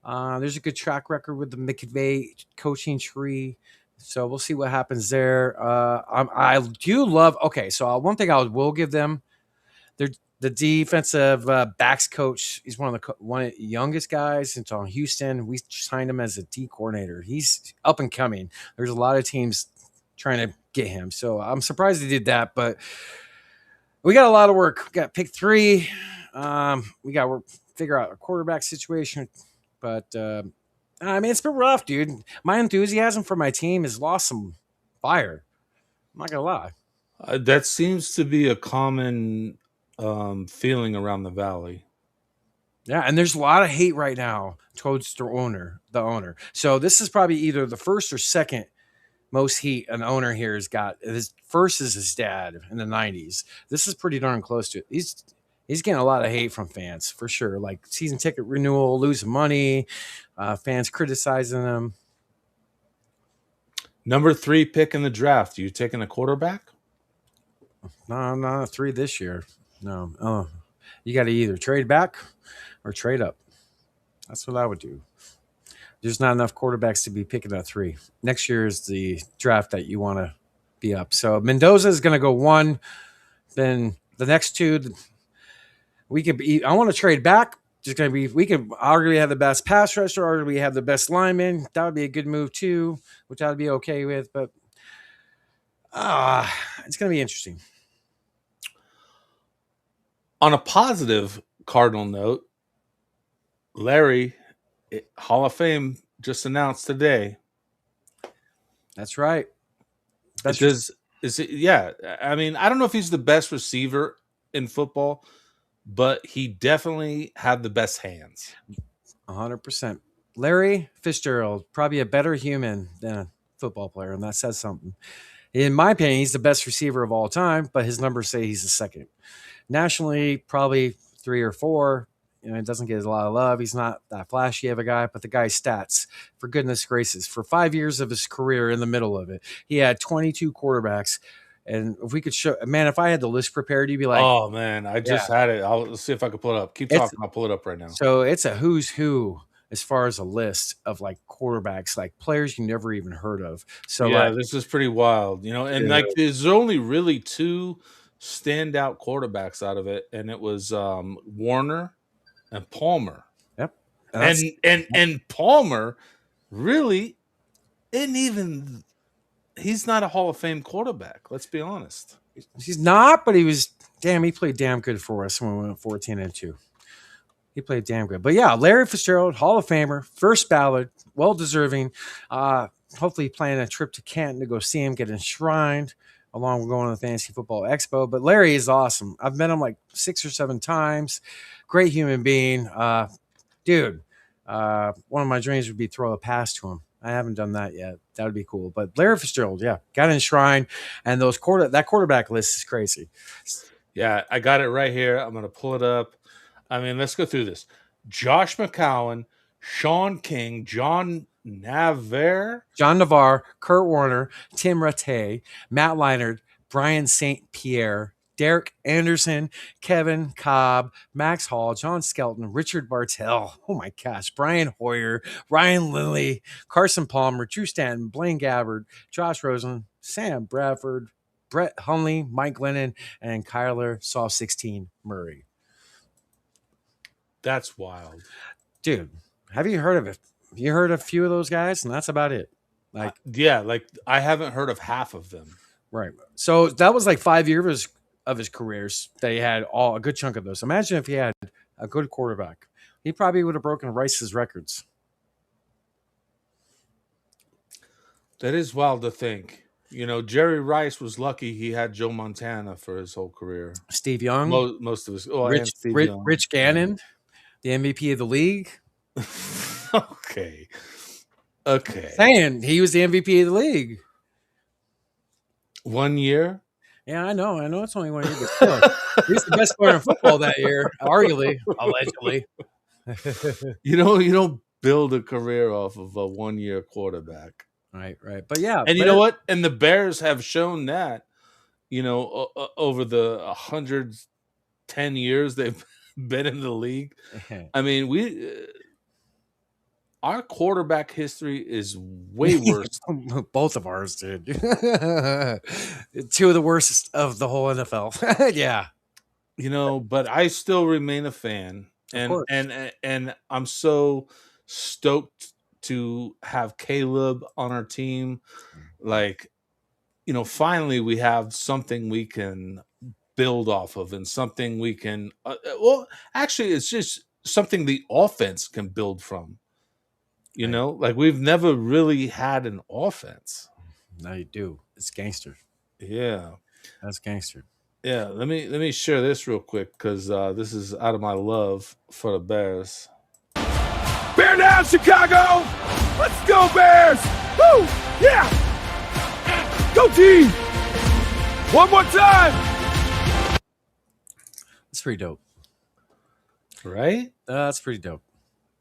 There's a good track record with the McVay coaching tree. So we'll see what happens there. I do love. Okay, so one thing I will give them, the defensive backs coach. He's one of the youngest guys in Houston. We signed him as a D coordinator. He's up and coming. There's a lot of teams trying to get him, so I'm surprised he did that. But we got a lot of work. We got pick 3. We got to figure out a quarterback situation. But I mean, it's been rough, dude. My enthusiasm for my team has lost some fire. I'm not gonna lie. That seems to be a common feeling around the valley. Yeah, and there's a lot of hate right now towards the owner. So this is probably either the first or second most heat an owner here has got. His first is his dad in the '90s. This is pretty darn close to it. He's getting a lot of hate from fans for sure. Like season ticket renewal, losing money, fans criticizing him. Number 3 pick in the draft. You taking a quarterback? No, I'm not a 3 this year. No. Oh, you got to either trade back or trade up. That's what I would do. There's not enough quarterbacks to be picking at 3. Next year is the draft that you want to be up. So Mendoza is going to go 1. Then the next 2, we could be. I want to trade back. Just going to be. We could arguably have the best pass rusher, or we have the best lineman. That would be a good move too, which I'd be okay with. But it's going to be interesting. On a positive Cardinal note, Larry, Hall of Fame just announced today. That's right. Yeah. I mean, I don't know if he's the best receiver in football, but he definitely had the best hands. 100%. Larry Fitzgerald, probably a better human than a football player, and that says something. In my opinion, he's the best receiver of all time, but his numbers say he's the second. Nationally, probably 3 or 4. You know, he doesn't get a lot of love. He's not that flashy of a guy, but the guy's stats, for goodness gracious, for 5 years of his career in the middle of it, he had 22 quarterbacks. And if we could show, man, if I had the list prepared, you'd be like, oh man, I just had it. I'll see if I can pull it up. Keep talking. I'll pull it up right now. So it's a who's who as far as a list of like quarterbacks, like players you never even heard of. So yeah, this is pretty wild, you know, and like there's only really 2 standout quarterbacks out of it, and it was Warner and Palmer. Yep. And Palmer really isn't even, he's not a Hall of Fame quarterback, let's be honest. He's not, but he played damn good for us when we went 14-2. He played damn good. But yeah, Larry Fitzgerald, Hall of Famer, first ballot, well deserving. Hopefully planning a trip to Canton to go see him, get enshrined along with going to the Fantasy Football Expo. But Larry is awesome. I've met him like 6 or 7 times. Great human being. Dude, one of my dreams would be throw a pass to him. I haven't done that yet. That would be cool. But Larry Fitzgerald, yeah, got enshrined. And that quarterback list is crazy. Yeah, I got it right here. I'm going to pull it up. I mean, let's go through this. Josh McCown, Sean King, John Navarre, Kurt Warner, Tim Rattay, Matt Leinart, Brian St. Pierre, Derek Anderson, Kevin Cobb, Max Hall, John Skelton, Richard Bartell, oh my gosh, Brian Hoyer, Ryan Lilly, Carson Palmer, Drew Stanton, Blaine Gabbard, Josh Rosen, Sam Bradford, Brett Hundley, Mike Glennon, and Kyler Soft 16 Murray. That's wild. Dude, have you heard of it? You heard a few of those guys, and that's about it. Like, I haven't heard of half of them. Right. So that was like 5 years of his careers that he had a good chunk of those. Imagine if he had a good quarterback. He probably would have broken Rice's records. That is wild to think. You know, Jerry Rice was lucky he had Joe Montana for his whole career. Steve Young. Most of his. Rich Gannon, the MVP of the league. Okay. Saying he was the MVP of the league. 1 year? Yeah, I know it's only 1 year, but still. He was the best player in football that year, arguably, allegedly. You don't build a career off of a 1 year quarterback. Right. But yeah. And you know what? And the Bears have shown that, you know, over the 110 years they've been in the league. I mean, our quarterback history is way worse. Both of ours, dude. 2 of the worst of the whole NFL. Yeah. but I still remain a fan, Of and course. and I'm so stoked to have Caleb on our team. Like, finally we have something we can build off of, and something we can. Well, actually, it's just something the offense can build from. Right. Like we've never really had an offense. Now you do. It's gangster. Yeah. That's gangster. Yeah, let me share this real quick because this is out of my love for the Bears. Bear down, Chicago! Let's go, Bears! Woo! Yeah! Go team! One more time! It's pretty dope. Right? That's pretty dope.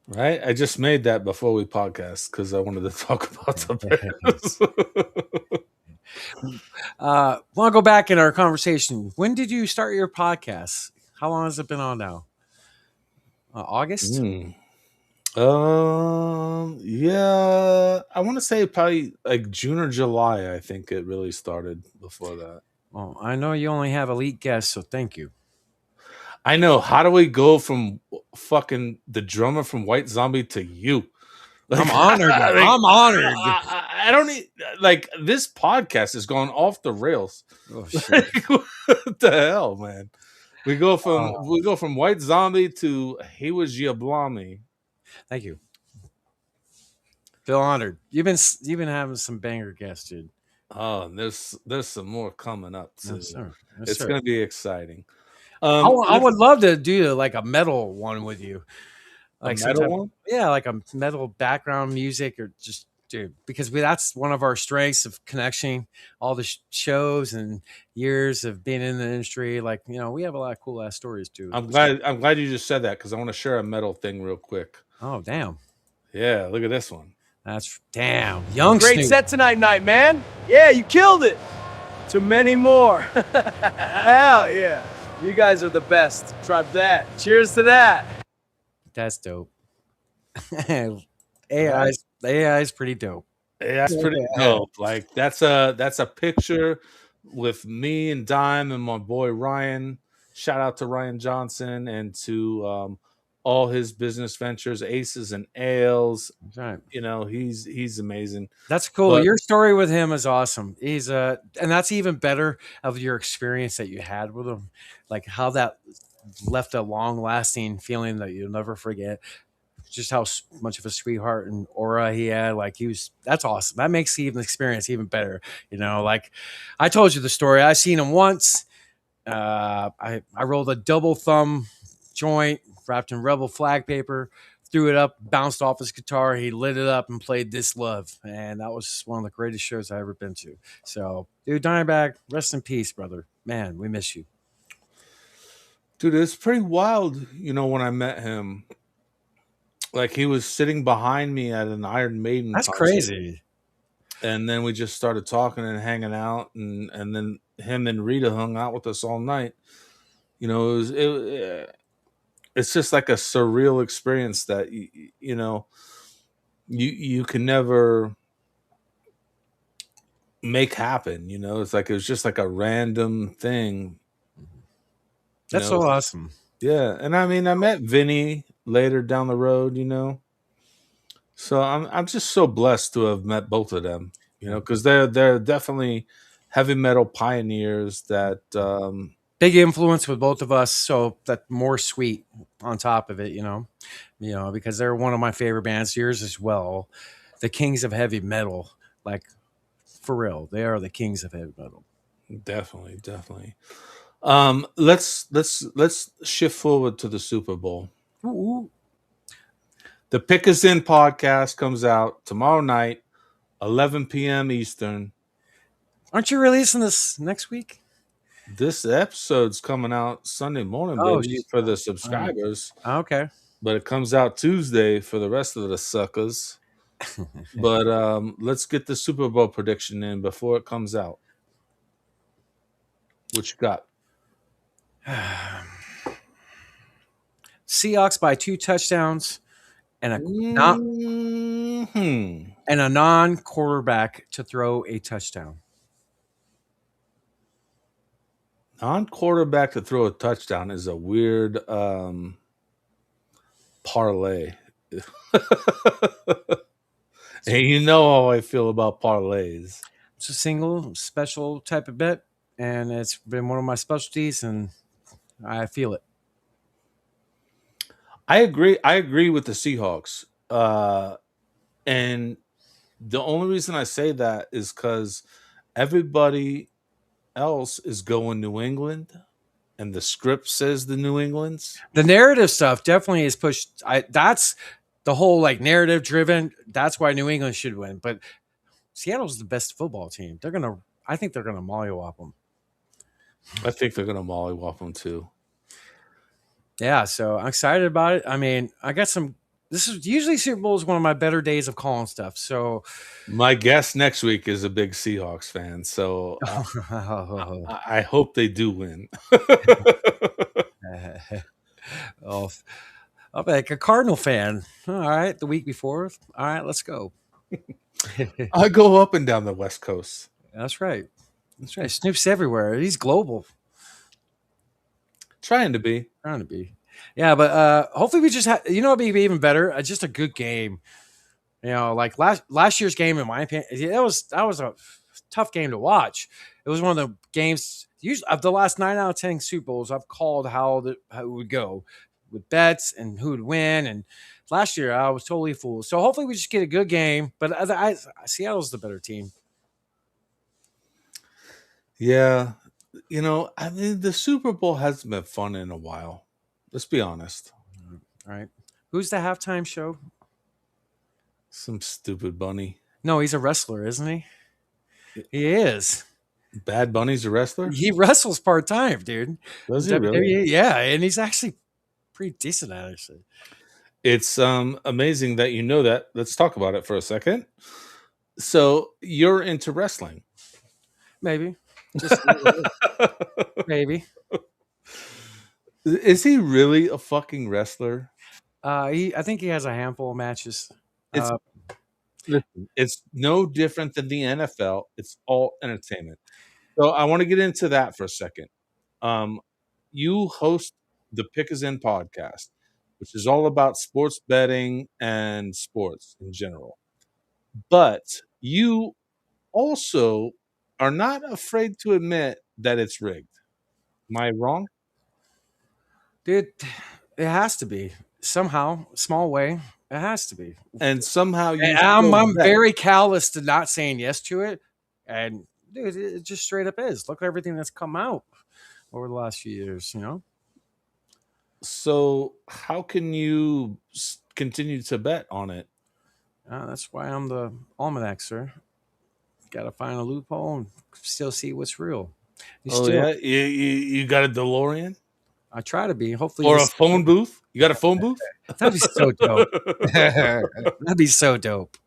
Right? I just made that before we podcast because I wanted to talk about the Bears. Want to go back in our conversation. When did you start your podcast? How long has it been on now? August? Yeah, I want to say probably like June or July. I think it really started before that. Well, I know you only have elite guests, so thank you. I know. How do we go from fucking the drummer from White Zombie to you? I'm honored. I'm honored. I don't need like this podcast is going off the rails. Oh shit! What the hell, man? We go from White Zombie to Heywood Giablami. Thank you. Feel honored. You've been having some banger guests, dude. Oh, and there's some more coming up too. Yes, sir. Yes, It's sir. gonna be exciting. I would love to do like a metal one with you, like metal one. Yeah, like a metal background music or just dude, because that's one of our strengths of connecting all the shows and years of being in the industry. Like we have a lot of cool ass stories too. I'm glad you just said that because I want to share a metal thing real quick. Oh damn! Yeah, look at this one. That's damn young. Great Snoop. set tonight, man. Yeah, you killed it. To many more. Hell yeah. You guys are the best. Try that. Cheers to that. That's dope. AI's pretty dope. Hey, that's pretty dope. Like that's a picture with me and Dime and my boy Ryan. Shout out to Ryan Johnson and to all his business ventures, Aces and Ales. Right. He's amazing. That's cool. But- Your story with him is awesome. He's and that's even better of your experience that you had with him, like how that left a long lasting feeling that you'll never forget. Just how much of a sweetheart and aura he had. Like that's awesome. That makes the experience even better. Like I told you the story. I seen him once. I rolled a double thumb joint wrapped in rebel flag paper, threw it up, bounced off his guitar. He lit it up and played This Love. And that was one of the greatest shows I ever been to. So, dude, Dimebag, rest in peace, brother. Man, we miss you. Dude, it's pretty wild, when I met him. Like he was sitting behind me at an Iron Maiden That's concert. crazy. And then we just started talking and hanging out, and then him and Rita hung out with us all night. It's just like a surreal experience that you can never make happen. It's like it was just like a random thing. That's so awesome. Yeah, and I mean, I met Vinny later down the road. So I'm just so blessed to have met both of them. Because they're definitely heavy metal pioneers that. Big influence with both of us, so that more sweet on top of it, because they're one of my favorite bands, yours as well. The kings of heavy metal, like for real, they are the kings of heavy metal. Definitely. Let's shift forward to the Super Bowl. Ooh. The Pick Us In podcast comes out tomorrow night, 11 p.m. Eastern. Aren't you releasing this next week? This episode's coming out Sunday morning, baby, for the subscribers. Okay. But it comes out Tuesday for the rest of the suckers. But let's get the Super Bowl prediction in before it comes out. What you got? Seahawks by 2 touchdowns and a non-quarterback to throw a touchdown. Non-quarterback to throw a touchdown is a weird parlay. And you know how I feel about parlays. It's a single special type of bet, and it's been one of my specialties, and I feel it. I agree. I agree with the Seahawks. And the only reason I say that is because everybody else is going New England, and the script says the New England's. The narrative stuff definitely is pushed. That's the whole like narrative driven. That's why New England should win. But Seattle's the best football team. I think they're gonna mollywop them. I think they're going to mollywop them too. Yeah, so I'm excited about it. I mean, I got some. This is usually Super Bowl is one of my better days of calling stuff. So My guest next week is a big Seahawks fan, so I hope they do win. oh, I'm like a Cardinal fan. All right, the week before. All right, let's go. I go up and down the West Coast. That's right. That's right. Snoop's everywhere. He's global. Trying to be. Trying to be. Yeah, but hopefully we just have, it'd be even better. Just a good game. Like last year's game, in my opinion, that was a tough game to watch. It was one of the games, usually of the last 9 out of 10 Super Bowls, I've called how it would go with bets and who would win. And last year, I was totally fooled. So hopefully we just get a good game. But Seattle's the better team. Yeah. I mean, the Super Bowl hasn't been fun in a while. Let's be honest. All right. Who's the halftime show? Some stupid bunny. No, he's a wrestler, isn't he? He is. Bad Bunny's a wrestler? He wrestles part time, dude. Does he really? Yeah, and he's actually pretty decent at it. Actually. It's amazing that you know that. Let's talk about it for a second. So you're into wrestling. Maybe. Just a little bit. Maybe. Is he really a fucking wrestler? I think he has a handful of matches. It's no different than the NFL. It's all entertainment. So I want to get into that for a second. You host the Pick Is In podcast, which is all about sports betting and sports in general. But you also are not afraid to admit that it's rigged. Am I wrong? Dude, it has to be. Somehow, small way, it has to be. And somehow you And still I'm bet. very callous to not saying yes to it. And dude, it just straight up is. Look at everything that's come out over the last few years, So how can you continue to bet on it? That's why I'm the Almanac, sir. Got to find a loophole and still see what's real. Yeah, you got a DeLorean I try to be. Hopefully, or a phone booth? You got a phone booth? that'd be so dope. That'd be so dope.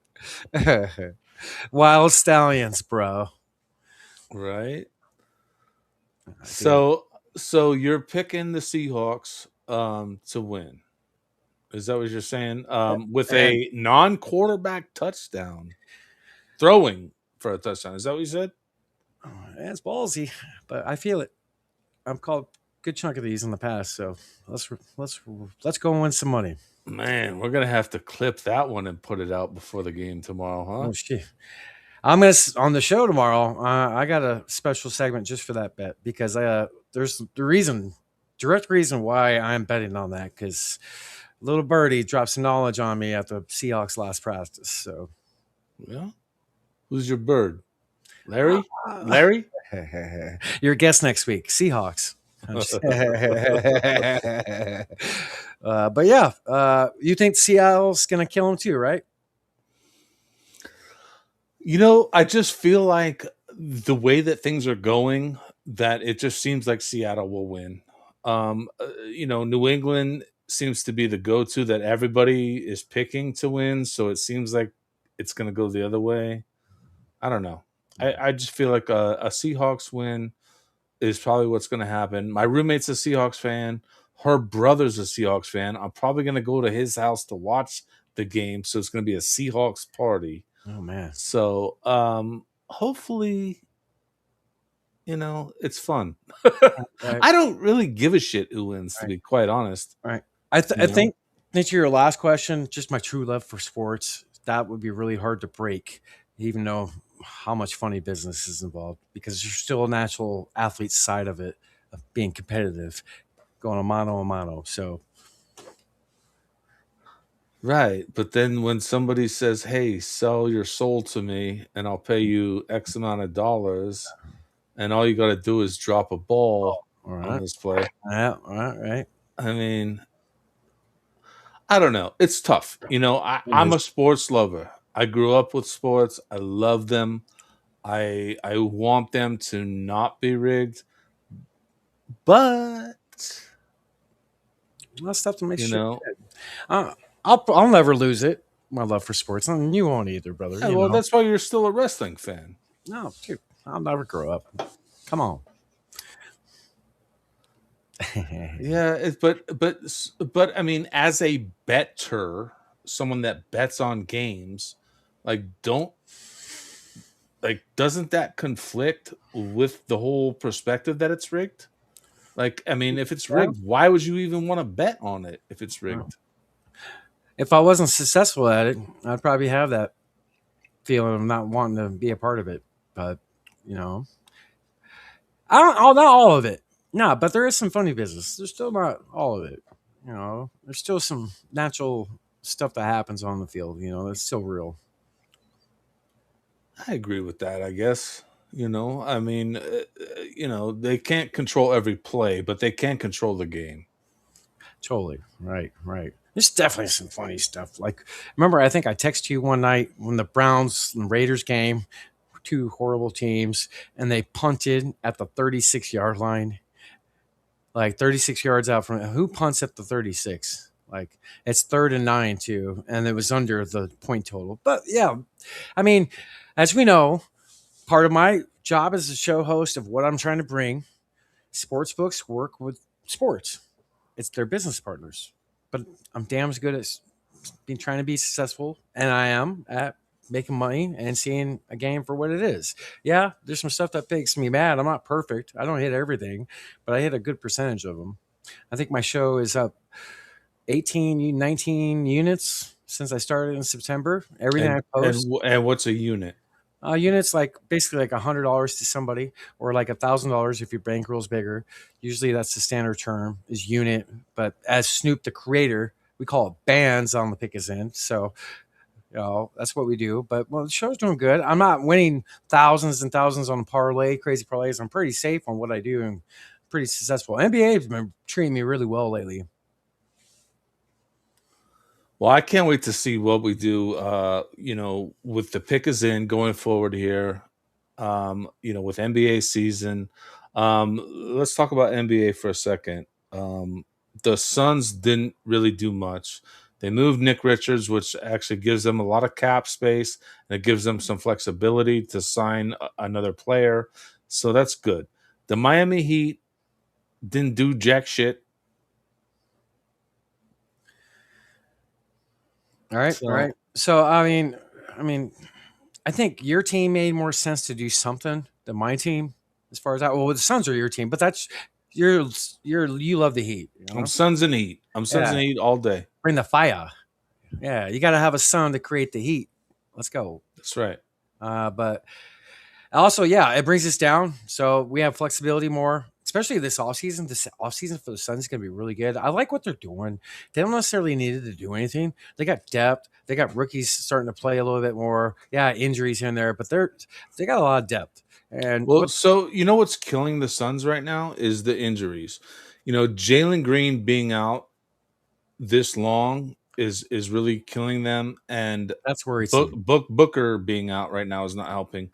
Wild Stallions, bro. Right. So you're picking the Seahawks to win. Is that what you're saying? With a non-quarterback touchdown, throwing for a touchdown. Is that what you said? It's ballsy, but I feel it. I've called a good chunk of these in the past, so let's go and win some money. Man, we're gonna have to clip that one and put it out before the game tomorrow, huh? Oh shit! I'm gonna on the show tomorrow. I got a special segment just for that bet because there's the direct reason why I'm betting on that because little birdie dropped some knowledge on me at the Seahawks last practice. So Yeah. Who's your bird? Larry? Larry? your guest next week, Seahawks. But yeah, you think Seattle's gonna kill him too, right? I just feel like the way that things are going, that it just seems like Seattle will win. New England seems to be the go-to that everybody is picking to win, so it seems like it's going to go the other way. I don't know. I just feel like a Seahawks win is probably what's going to happen. My roommate's a Seahawks fan. Her brother's a Seahawks fan. I'm probably going to go to his house to watch the game, so it's going to be a Seahawks party. Oh man! So hopefully it's fun. Right, I don't really give a shit who wins, to right, be quite honest. right. You I know, think to your last question, just my true love for sports. That would be really hard to break, even though how much funny business is involved, because there's still a natural athlete side of it, of being competitive, going a mano. So right? But then when somebody says, "Hey, sell your soul to me, and I'll pay you X amount of dollars," and all you got to do is drop a ball all on right, this play. yeah, all right, right. I mean, I don't know. It's tough. It I'm is. a sports lover. I grew up with sports. I love them. I want them to not be rigged, but Well, stuff to make you sure. know, Uh, I'll never lose it. My love for sports, and you won't either, brother. yeah, You well, know, that's why you're still a wrestling fan. no, dude, I'll never grow up. Come on. Yeah, but I mean, as a better, someone that bets on games, like don't like doesn't that conflict with the whole perspective that it's rigged? Like, I mean, if it's Yeah. rigged, why would you even want to bet on it if it's rigged? If I wasn't successful at it, I'd probably have that feeling of not wanting to be a part of it. But you know, I don't. Oh, not all of it. No, but there is some funny business. There's still not all of it. You know, there's still some natural stuff that happens on the field. You know, that's still real. I agree with that, I guess. I mean, they can't control every play, but they can control the game. Totally. Right. Right. There's definitely some funny stuff. Like, remember, I think I texted you one night when the Browns and Raiders game, two horrible teams, and they punted at the 36-yard line, like 36 yards out from who punts at the 36? Like, it's 3rd and 9, too. And it was under the point total. But yeah, I mean, as we know, part of my job as a show host of what I'm trying to bring, sports books work with sports. It's their business partners. But I'm damn as good at being trying to be successful, and I am at making money and seeing a game for what it is. Yeah, there's some stuff that makes me mad. I'm not perfect. I don't hit everything, but I hit a good percentage of them. I think my show is up 18, 19 units since I started in September. Everything I And post. and what's a unit? Units like basically like $100 to somebody, or like $1,000 if your bankroll's bigger. Usually that's the standard term is unit. But as Snoop the creator, we call it bands on the pick is in. So that's what we do. But well, the show's doing good. I'm not winning thousands and thousands on parlay, crazy parlays. I'm pretty safe on what I do and pretty successful. NBA has been treating me really well lately. Well, I can't wait to see what we do. With the pick is in going forward here. With NBA season. Let's talk about NBA for a second. The Suns didn't really do much. They moved Nick Richards, which actually gives them a lot of cap space and it gives them some flexibility to sign another player. So that's good. The Miami Heat didn't do jack shit. All right, all So right. So I think your team made more sense to do something than my team, as far as that. Well, the Suns are your team, but that's you love the Heat, you I'm know? Suns and Heat. I'm Suns Yeah, and Heat all day. bring the fire. Yeah, you got to have a sun to create the heat. Let's go. That's right. But also, yeah, it brings us down, so we have flexibility more, especially this offseason. This offseason for the Suns is going to be really good. I like what they're doing. They don't necessarily need to do anything. They got depth. They got rookies starting to play a little bit more. Yeah, injuries here and there, but they got a lot of depth. And Well, what so what's killing the Suns right now is the injuries. Jalen Green being out this long is really killing them, and that's worrisome. Booker being out right now is not helping.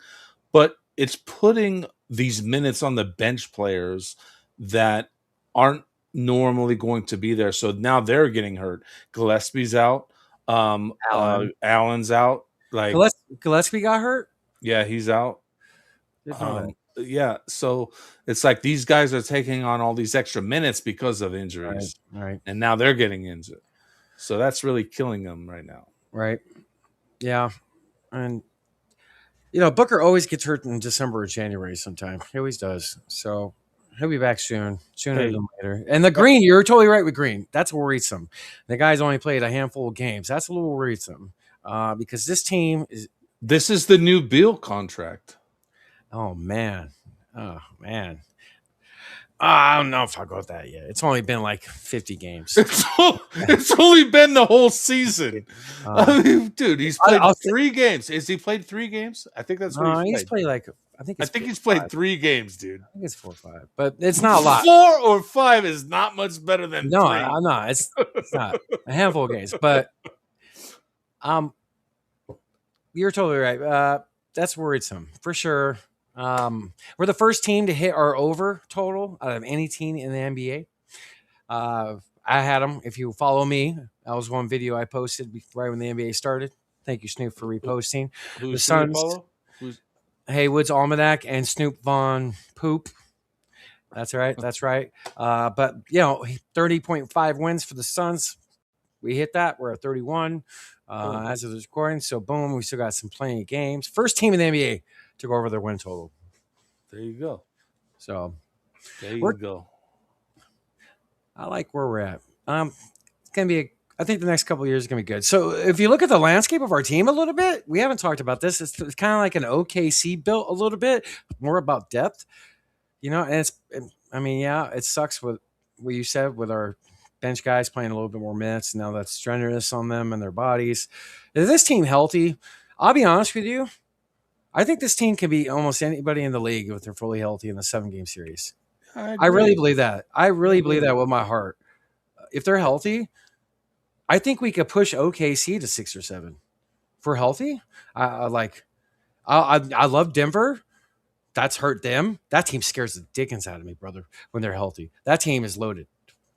But it's putting these minutes on the bench players that aren't normally going to be there. So now they're getting hurt. Gillespie's out. Allen Allen's out. Like, Gillespie got hurt. yeah, he's out. Didn't know that. Yeah, so it's like these guys are taking on all these extra minutes because of Right, injuries, right, and now they're getting injured. So that's really killing them right now. right. Yeah, and Booker always gets hurt in December or January sometime. He always does. So he'll be back sooner Hey. than later. And the Green, you're totally right with Green. That's worrisome. The guy's only played a handful of games. That's a little worrisome because this team is. This is the new Beal contract. Oh man. I don't know if I'll go with that yet. It's only been like 50 games. It's only been the whole season. I mean, dude, he's played I'll 3 games. Has he played 3 games? I think that's what he's played like I think he's played 3 games, dude. I think it's 4 or 5, but it's not a lot. 4 or 5 is not much better than 3. No, it's not a handful of games, but you're totally right. That's worrisome for sure. We're the first team to hit our over total out of any team in the NBA. I had them. If you follow me, that was one video I posted right when the NBA started. Thank you, Snoop, for reposting. Who's the Suns, Heywood's Almanac, and Snoop Von Poop. That's right. That's right. But 30.5 wins for the Suns. We hit that. We're at 31 as of this recording. So boom, we still got some plenty of games. First team in the NBA to go over their win total. There you go. So there you go. I like where we're at. It's gonna be. I think the next couple of years is gonna be good. So if you look at the landscape of our team a little bit, we haven't talked about this. It's kind of like an OKC built a little bit more about depth. And it sucks with what you said with our bench guys playing a little bit more minutes. Now that's strenuous on them and their bodies. Is this team healthy? I'll be honest with you. I think this team can be almost anybody in the league if they're fully healthy in the 7-game series. I really believe that. I really believe that with my heart. If they're healthy, I think we could push OKC to 6 or 7. If we're healthy, I love Denver. That's hurt them. That team scares the dickens out of me, brother, when they're healthy. That team is loaded.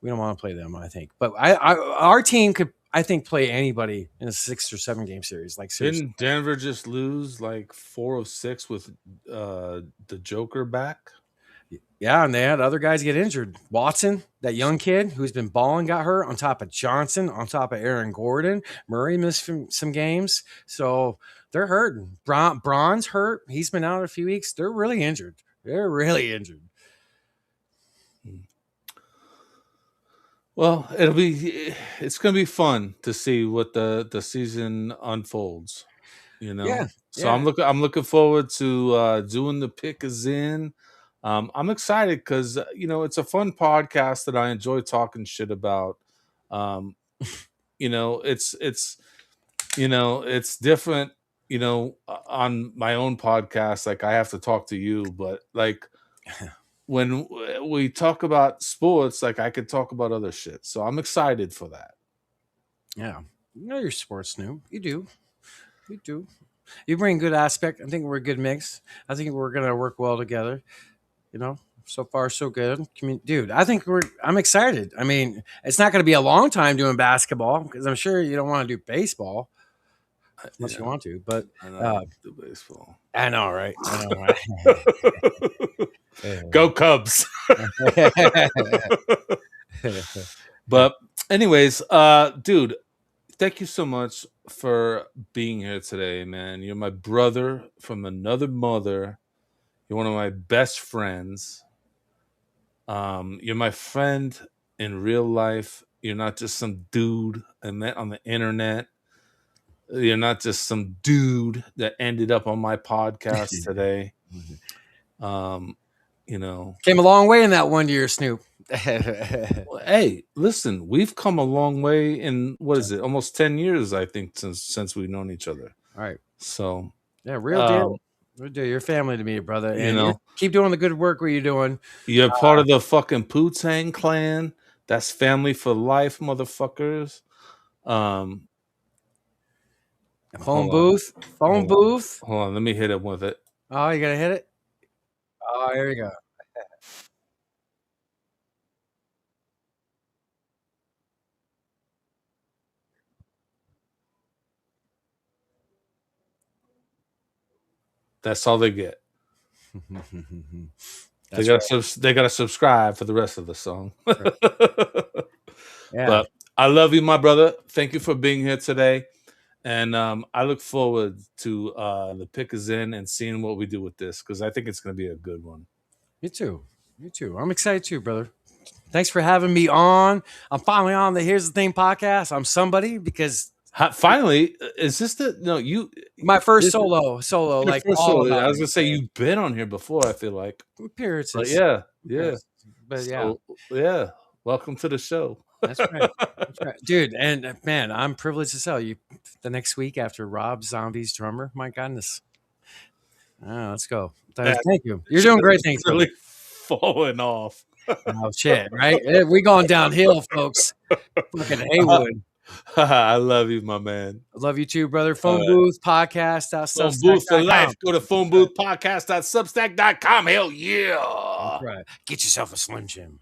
We don't want to play them, I think. But our team could, I think, play anybody in a 6 or 7-game series. Like, seriously. Didn't Denver just lose like 4 of 6 with the Joker back? Yeah, and they had other guys get injured. Watson, that young kid who's been balling, got hurt on top of Johnson, on top of Aaron Gordon. Murray missed some games. So they're hurting. Braun's hurt. He's been out a few weeks. They're really injured. Well, it's going to be fun to see what the season unfolds, Yeah. So I'm looking forward to doing the pick is in. I'm excited because it's a fun podcast that I enjoy talking shit about. It's different. On my own podcast, like I have to talk to you, but like when we talk about sports, like I could talk about other shit. So I'm excited for that. Yeah, your sports, Snoop. You do. You bring good aspect. I think we're a good mix. I think we're gonna work well together. So far so good. Dude, I'm excited. I mean, it's not going to be a long time doing basketball because I'm sure you don't want to do baseball unless you want to, but I know, do baseball. I know, right? Go Cubs. But anyways, dude, thank you so much for being here today, man. You're my brother from another mother. You're one of my best friends. You're my friend in real life. You're not just some dude I met on the internet. You're not just some dude that ended up on my podcast today. Came a long way in that 1 year, Snoop. Hey, listen, we've come a long way in almost 10 years, I think, since we've known each other. All right. So yeah, real deal. You're family to me, brother. And keep doing the good work what you're doing. You're part of the fucking Poo-Tang clan. That's family for life, motherfuckers. Phone booth. Hold on, let me hit him with it. Oh, you gotta hit it? Oh, here we go. That's all they get. They gotta subscribe for the rest of the song. Yeah. But I love you, my brother. Thank you for being here today. And I look forward to the pick is in and seeing what we do with this because I think it's going to be a good one. Me too. Me too. I'm excited too, brother. Thanks for having me on. I'm finally on the Here's the Thing podcast. I'm somebody because Finally, is this the no you my first this- solo, your like first all solo. about I was me. gonna say you've been on here before. I feel like, appearances. but yeah. But yeah, So, yeah. Welcome to the show. that's right. That's right, dude. And man, I'm privileged to tell you the next week after Rob Zombie's drummer. My goodness. Let's go. Thank you. You're doing great things. Really falling off. Oh shit! Right? We going downhill, folks. Fucking Heywood. I love you, my man. I love you too, brother. Phone booth podcast. Phone booth for life. Go to phoneboothpodcast.substack.com. Hell yeah. Right. Get yourself a Slim Jim.